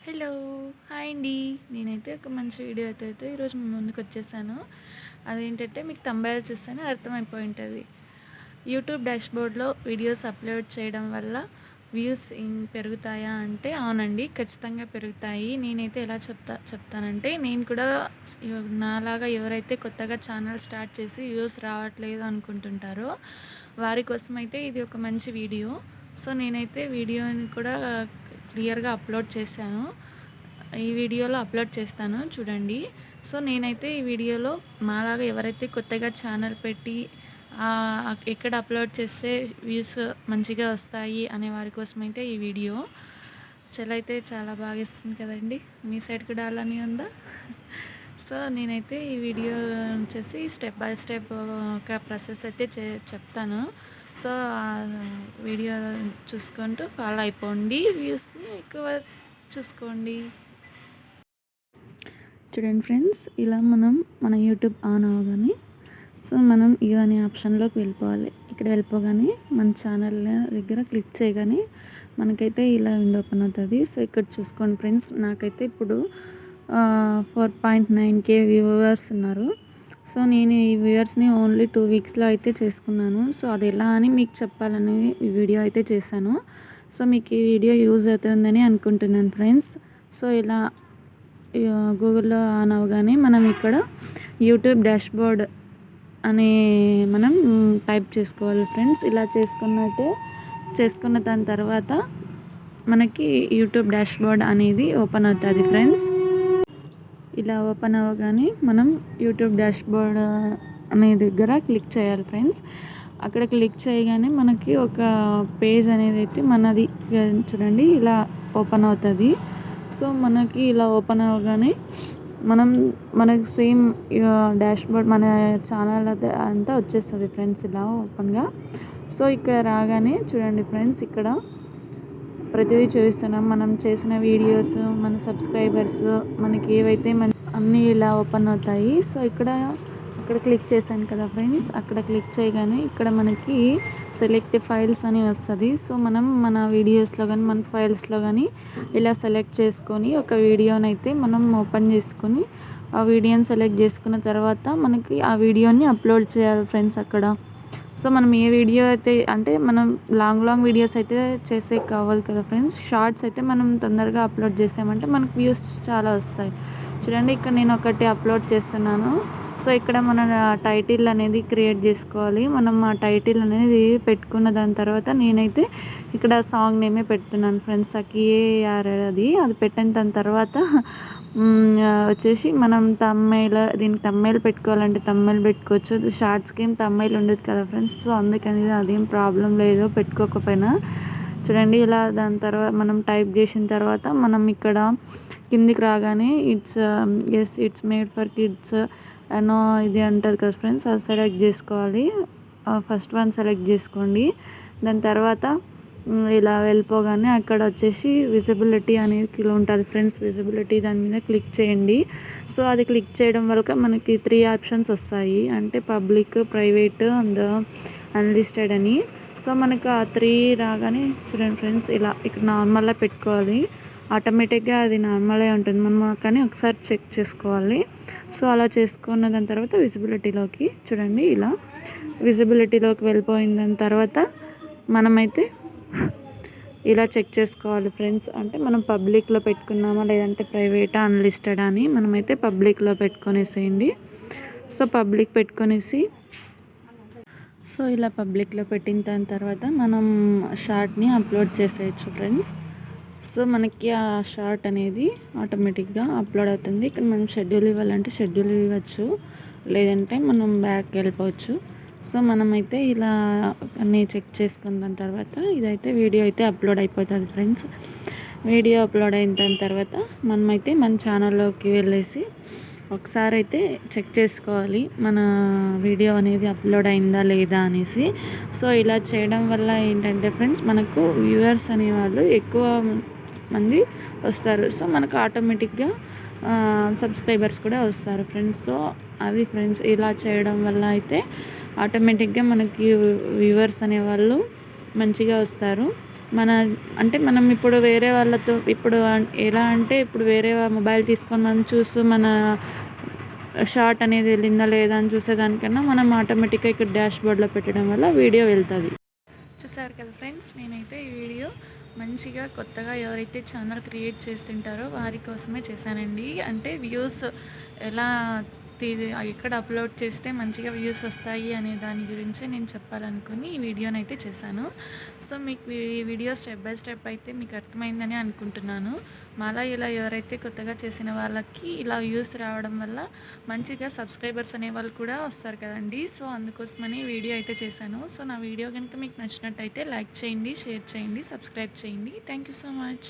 Hello! Hi అండి. నేనైతే ఒక మంచి వీడియో అయితే ఈరోజు మీ ముందుకొచ్చేసాను. అదేంటంటే మీకు థంబ్‌నెయిల్ చూస్తేనే అర్థమైపోయి ఉంటది. యూట్యూబ్ డాష్‌బోర్డ్‌లో వీడియోస్ అప్‌లోడ్ చేయడం వల్ల వ్యూస్ పెరుగుతాయా అంటే అవునండి. ఖచ్చితంగా పెరుగుతాయి. నేనైతే ఎలా చెప్తానంటే నేను కూడా నాలాగా ఎవరైతే కొత్తగా ఛానల్ స్టార్ట్ చేసి వ్యూస్ రావట్లేదు అనుకుంటుంటారో వారి కోసమైతే ఇది ఒక మంచి వీడియో. సో, నేనైతే వీడియోని కూడా క్లియర్‌గా అప్‌లోడ్ చేశాను. ఈ వీడియోలో అప్‌లోడ్ చేస్తాను చూడండి. సో, నేనైతే ఈ వీడియోలో నాలాగా ఎవరైతే కొత్తగా ఛానల్ పెట్టి ఎక్కడ అప్‌లోడ్ చేస్తే వ్యూస్ మంచిగా వస్తాయి అనే వారి కోసమైతే ఈ వీడియో. చలైతే చాలా బాగేస్తుంది కదండీ! మీ సైడ్ కూడా అలానే ఉందా? సో, నేనైతే ఈ వీడియో వచ్చేసి స్టెప్ బై స్టెప్ ఒక ప్రాసెస్ అయితే చెప్తాను. సో, వీడియో చూసుకుంటూ ఫాలో అయిపోండి. వ్యూస్‌ని ఎక్కువ చూసుకోండి. చూడండి ఫ్రెండ్స్, ఇలా మన యూట్యూబ్ ఆన్ అవ్వగానే మనం ఇవి అనే ఆప్షన్‌లోకి వెళ్ళిపోవాలి. ఇక్కడ వెళ్ళిపోగానే మన ఛానల్ దగ్గర క్లిక్ చేయగానే మనకైతే ఇలా విండో ఓపెన్ అవుతది. సో, ఇక్కడ చూసుకోండి ఫ్రెండ్స్, నాకైతే ఇప్పుడు 4.9K వ్యూవర్స్ ఉన్నారు. సో, నేను ఈ వ్యూవర్స్‌ని ఓన్లీ 2 వీక్స్‌లో అయితే చేసుకున్నాను. సో, అది ఎలా అని మీకు చెప్పాలని ఈ వీడియో అయితే చేశాను. సో, మీకు ఈ వీడియో యూజ్ అవుతుందని అనుకుంటున్నాను ఫ్రెండ్స్. సో, ఇలా గూగుల్‌లో ఆన్ అవ్వగానే మనం ఇక్కడ యూట్యూబ్ డాష్‌బోర్డ్ అని మనం టైప్ చేసుకోవాలి ఫ్రెండ్స్. ఇలా చేసుకున్న దాని తర్వాత మనకి యూట్యూబ్ డాష్‌బోర్డ్ అనేది ఓపెన్ అవుతుంది ఫ్రెండ్స్. ఇలా ఓపెన్ అవ్వగానే మనం యూట్యూబ్ డాష్‌బోర్డ్ అనే దగ్గర క్లిక్ చేయాలి ఫ్రెండ్స్. అక్కడ క్లిక్ చేయగానే మనకి ఒక పేజ్ అనేది అయితే మనది చూడండి ఇలా ఓపెన్ అవుతుంది. సో, మనకి ఇలా ఓపెన్ అవ్వగానే మనకి సేమ్ డాష్‌బోర్డ్ మన ఛానల్ అంతా వచ్చేస్తుంది ఫ్రెండ్స్ ఇలా ఓపెన్‌గా. సో, ఇక్కడ రాగానే చూడండి ఫ్రెండ్స్, ఇక్కడ ప్రతిదీ చూపిస్తున్నాం. మనం చేసిన వీడియోస్, మన సబ్స్క్రైబర్స్, మనకి ఏవైతే అన్నీ ఇలా ఓపెన్ అవుతాయి. సో, అక్కడ క్లిక్ చేశాను కదా ఫ్రెండ్స్, అక్కడ క్లిక్ చేయగానే ఇక్కడ మనకి సెలెక్ట్ ఫైల్స్ అని వస్తుంది. సో, మనం మన వీడియోస్లో కానీ మన ఫైల్స్లో కానీ ఇలా సెలెక్ట్ చేసుకొని ఒక వీడియోనైతే మనం ఓపెన్ చేసుకొని ఆ వీడియోని సెలెక్ట్ చేసుకున్న తర్వాత మనకి ఆ వీడియోని అప్లోడ్ చేయాలి ఫ్రెండ్స్ అక్కడ. సో, మనం ఏ వీడియో అయితే అంటే మనం లాంగ్ వీడియోస్ అయితే చేసే కావాలి కదా ఫ్రెండ్స్. షార్ట్స్ అయితే మనం తొందరగా అప్లోడ్ చేసామంటే మనకు వ్యూస్ చాలా వస్తాయి. చూడండి, ఇక్కడ నేను ఒకటి అప్లోడ్ చేస్తున్నాను. సో, ఇక్కడ మన టైటిల్ అనేది క్రియేట్ చేసుకోవాలి. మనం ఆ టైటిల్ అనేది పెట్టుకున్న దాని తర్వాత నేనైతే ఇక్కడ సాంగ్ నేమే పెడుతున్నాను ఫ్రెండ్స్. సఖియేయార్ అది పెట్టిన దాని తర్వాత వచ్చేసి మనం దీనికి థంబ్‌నెయిల్ పెట్టుకోవాలంటే థంబ్‌నెయిల్ పెట్టుకోవచ్చు. షార్ట్స్‌కి ఏం థంబ్‌నెయిల్ ఉండదు కదా ఫ్రెండ్స్. సో, అందుకని అదేం ప్రాబ్లం లేదు పెట్టుకోకపోయినా. చూడండి, ఇలా దాని తర్వాత మనం టైప్ చేసిన తర్వాత మనం ఇక్కడ కిందికి రాగానే ఇట్స్ మేడ్ ఫర్ కిడ్స్ అనో ఇది అంటుంది కదా ఫ్రెండ్స్, అది సెలెక్ట్ చేసుకోవాలి. ఫస్ట్ వన్ సెలెక్ట్ చేసుకోండి. దాని తర్వాత ఇలా వెళ్ళిపోగానే అక్కడ వచ్చేసి విజిబిలిటీ అనేది ఉంటుంది ఫ్రెండ్స్. విజిబిలిటీ దాని మీద క్లిక్ చేయండి. సో, అది క్లిక్ చేయడం వల్ల మనకి 3 ఆప్షన్స్ వస్తాయి. అంటే పబ్లిక్, ప్రైవేట్ అండ్ అన్‌లిస్టెడ్ అని. సో, మనకు ఆ 3 రాగానే చూడండి ఫ్రెండ్స్, ఇలా ఇక్కడ నార్మల్‌గా పెట్టుకోవాలి. ఆటోమేటిక్గా అది నార్మలే ఉంటుంది. మనం కానీ ఒకసారి చెక్ చేసుకోవాలి. సో, అలా చేసుకున్న దాని తర్వాత విజిబిలిటీలోకి చూడండి, ఇలా విజిబిలిటీలోకి వెళ్ళిపోయిన దాని తర్వాత మనమైతే ఇలా చెక్ చేసుకోవాలి ఫ్రెండ్స్. అంటే మనం పబ్లిక్లో పెట్టుకున్నామా లేదంటే ప్రైవేటా అన్‌లిస్టెడా అని మనమైతే పబ్లిక్లో పెట్టుకొనేసేయండి. సో, పబ్లిక్ పెట్టుకొనేసి ఇలా పబ్లిక్లో పెట్టిన దాని తర్వాత మనం షార్ట్ని అప్లోడ్ చేసేయచ్చు ఫ్రెండ్స్. సో, మనకి ఆ షార్ట్ అనేది ఆటోమేటిక్గా అప్లోడ్ అవుతుంది. ఇక్కడ మనం షెడ్యూల్ ఇవ్వాలంటే షెడ్యూల్ ఇవ్వచ్చు, లేదంటే మనం బ్యాక్ వెళ్ళిపోవచ్చు. సో, మనమైతే ఇలా అన్నీ చెక్ చేసుకున్న దాని తర్వాత ఇదైతే వీడియో అయితే అప్లోడ్ అయిపోతుంది ఫ్రెండ్స్. వీడియో అప్లోడ్ అయిన దాని తర్వాత మనమైతే మన ఛానల్లోకి వెళ్ళేసి ఒకసారి అయితే చెక్ చేసుకోవాలి మన వీడియో అనేది అప్లోడ్ అయిందా లేదా అనేసి. సో, ఇలా చేయడం వల్ల ఏంటంటే ఫ్రెండ్స్, మనకు వ్యూవర్స్ అనేవాళ్ళు ఎక్కువ మంది వస్తారు. సో, మనకు ఆటోమేటిక్గా సబ్స్క్రైబర్స్ కూడా వస్తారు ఫ్రెండ్స్. సో, అది ఫ్రెండ్స్, ఇలా చేయడం వల్ల అయితే ఆటోమేటిక్గా మనకి వ్యూవర్స్ అనేవాళ్ళు మంచిగా వస్తారు. మన అంటే మనం ఇప్పుడు వేరే వాళ్ళతో ఇప్పుడు ఎలా అంటే ఇప్పుడు వేరే మొబైల్ తీసుకొని మనం చూస్తూ మన షాట్ అనేది వెళ్ళిందా లేదా అని చూసేదానికన్నా మనం ఆటోమేటిక్గా ఇక్కడ డాష్ బోర్డ్లో పెట్టడం వల్ల వీడియో వెళ్తుంది. చూసారు కదా ఫ్రెండ్స్, నేనైతే ఈ వీడియో మంచిగా కొత్తగా ఎవరైతే ఛానల్ క్రియేట్ చేస్తుంటారో వారి కోసమే చేశానండి. అంటే వ్యూస్ ఎలా ఎక్కడ అప్లోడ్ చేస్తే మంచిగా వ్యూస్ వస్తాయి అనే దాని గురించి నేను చెప్పాలనుకుని ఈ వీడియోని అయితే చేశాను. సో మీకు ఈ వీడియో స్టెప్ బై స్టెప్ అయితే మీకు అర్థమైందని అనుకుంటున్నాను. మాలా ఇలా ఎవరైతే కొత్తగా చేసిన వాళ్ళకి ఇలా వ్యూస్ రావడం వల్ల మంచిగా సబ్స్క్రైబర్స్ అనేవాళ్ళు కూడా వస్తారు కదండి. సో అందుకోసమని వీడియో అయితే చేశాను. సో నా వీడియో కనుక మీకు నచ్చినట్టయితే లైక్ చేయండి, షేర్ చేయండి, సబ్స్క్రైబ్ చేయండి. Thank you so much.